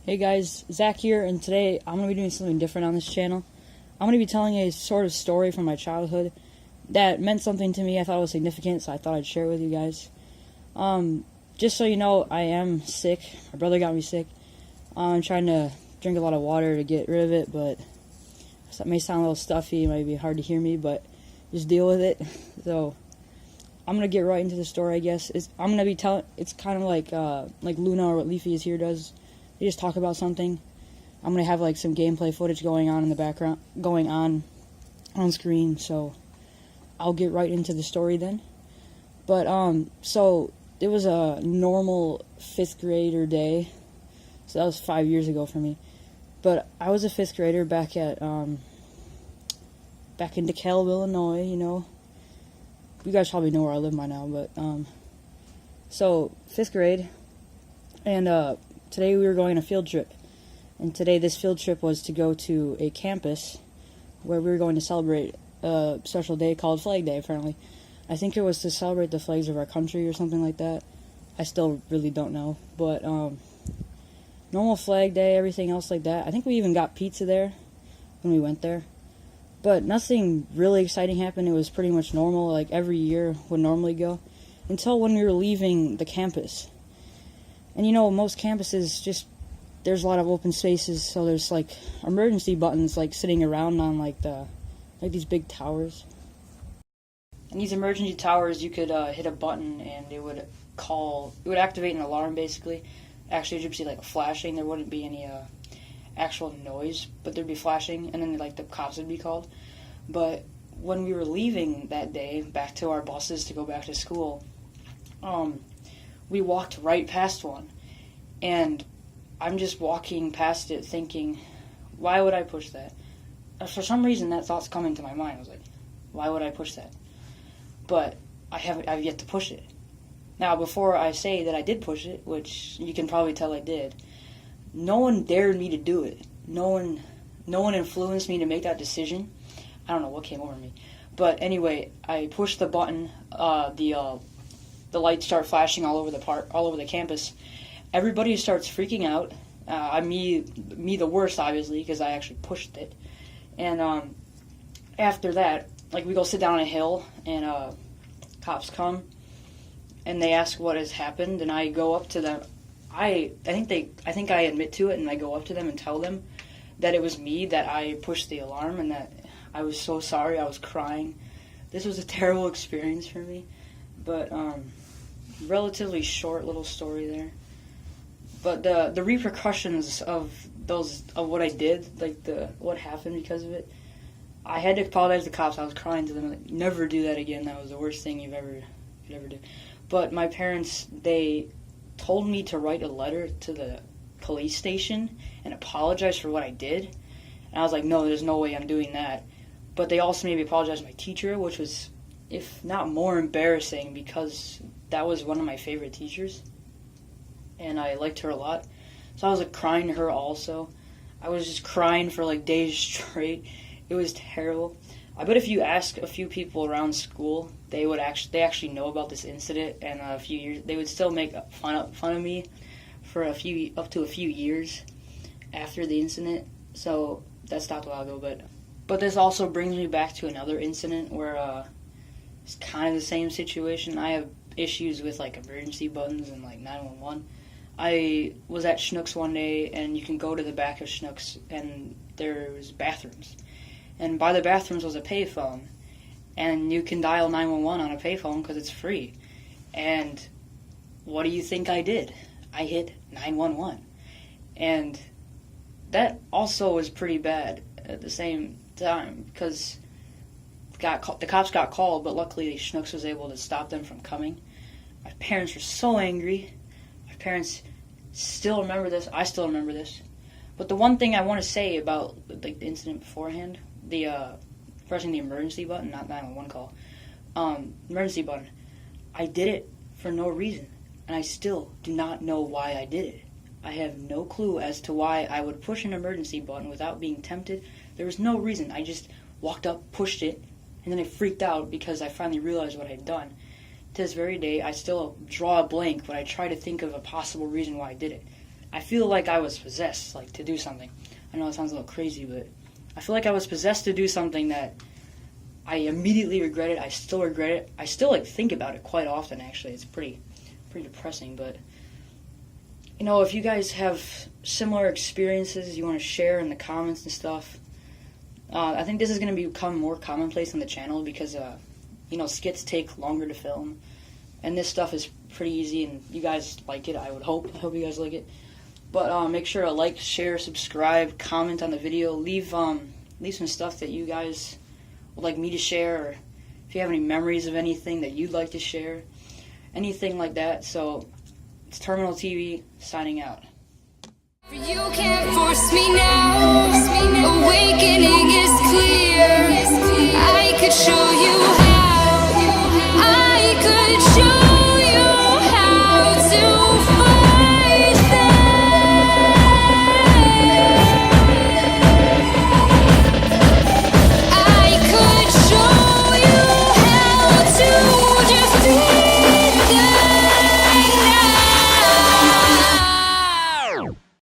Hey guys, Zach here, and today I'm going to be doing something different on this channel. I'm going to be telling a sort of story from my childhood that meant something to me. I thought it was significant, so I thought I'd share it with you guys. Just so you know, I am sick. My brother got me sick. I'm trying to drink a lot of water to get rid of it, but it may sound a little stuffy. It might be hard to hear me, but just deal with it. So I'm going to get right into the story, I guess. I'm going to be telling, it's kind of like Luna or what Leafy is here does. They just talk about something. I'm going to have like some gameplay footage going on in the background, going on screen, so I'll get right into the story then. But, so it was a normal 5th grader day, so that was 5 years ago for me. But I was a 5th grader back in DeKalb, Illinois, you know. You guys probably know where I live by now, but, so 5th grade, and, today we were going on a field trip, and today this field trip was to go to a campus where we were going to celebrate a special day called Flag Day, apparently. I think it was to celebrate the flags of our country or something like that. I still really don't know, but normal Flag Day, everything else like that. I think we even got pizza there when we went there, but nothing really exciting happened. It was pretty much normal, like every year would normally go, until when we were leaving the campus. And you know, most campuses there's a lot of open spaces, so there's like emergency buttons like sitting around on like these big towers. And these emergency towers, you could hit a button and it would activate an alarm basically. Actually, you'd see like a flashing. There wouldn't be any actual noise, but there'd be flashing, and then like the cops would be called. But when we were leaving that day back to our buses to go back to school, we walked right past one, and I'm just walking past it thinking, why would I push that? For some reason, that thought's coming to my mind. I was like, why would I push that? But I've yet to push it. Now, before I say that I did push it, which you can probably tell I did, no one dared me to do it. No one influenced me to make that decision. I don't know what came over me. But anyway, I pushed the button, the lights start flashing all over the campus. Everybody starts freaking out. Me the worst, obviously, because I actually pushed it. And after that, like, we go sit down on a hill, and cops come, and they ask what has happened, and I go up to them. I think I admit to it, and I go up to them and tell them that it was me, that I pushed the alarm, and that I was so sorry. I was crying. This was a terrible experience for me. But relatively short little story there. But the repercussions of what I did, like what happened because of it, I had to apologize to the cops. I was crying to them, like, never do that again. That was the worst thing you could ever do. But my parents, they told me to write a letter to the police station and apologize for what I did. And I was like, no, there's no way I'm doing that. But they also made me apologize to my teacher, which was, if not more, embarrassing, because that was one of my favorite teachers, and I liked her a lot. So I was like crying to her also. I was just crying for like days straight. It was terrible. I bet if you ask a few people around school, they actually know about this incident, and a few years they would still make fun of me for up to a few years after the incident. So that stopped a while ago, but this also brings me back to another incident where it's kind of the same situation. I have issues with like emergency buttons and like 911. I was at Schnucks one day, and you can go to the back of Schnucks, and there's bathrooms. And by the bathrooms was a payphone, and you can dial 911 on a payphone because it's free. And what do you think I did? I hit 911. And that also was pretty bad at the same time, because the cops got called, but luckily Schnucks was able to stop them from coming. My parents were so angry. My parents still remember this. I still remember this. But the one thing I want to say about like the incident beforehand, pressing the emergency button, not 911 call, emergency button, I did it for no reason, and I still do not know why I did it. I have no clue as to why I would push an emergency button without being tempted. There was no reason. I just walked up, pushed it, and then I freaked out because I finally realized what I'd done. To this very day, I still draw a blank when I try to think of a possible reason why I did it. I feel like I was possessed, like, to do something. I know it sounds a little crazy, but I feel like I was possessed to do something that I immediately regret it. I still regret it. I still, like, think about it quite often, actually. It's pretty depressing, but, you know, if you guys have similar experiences you want to share in the comments and stuff, I think this is going to become more commonplace on the channel because, you know, skits take longer to film, and this stuff is pretty easy, and you guys like it, I would hope. I hope you guys like it. But make sure to like, share, subscribe, comment on the video, leave some stuff that you guys would like me to share, or if you have any memories of anything that you'd like to share, anything like that. So it's Terminal TV signing out. You can't force me now. Awakening is clear. I could show you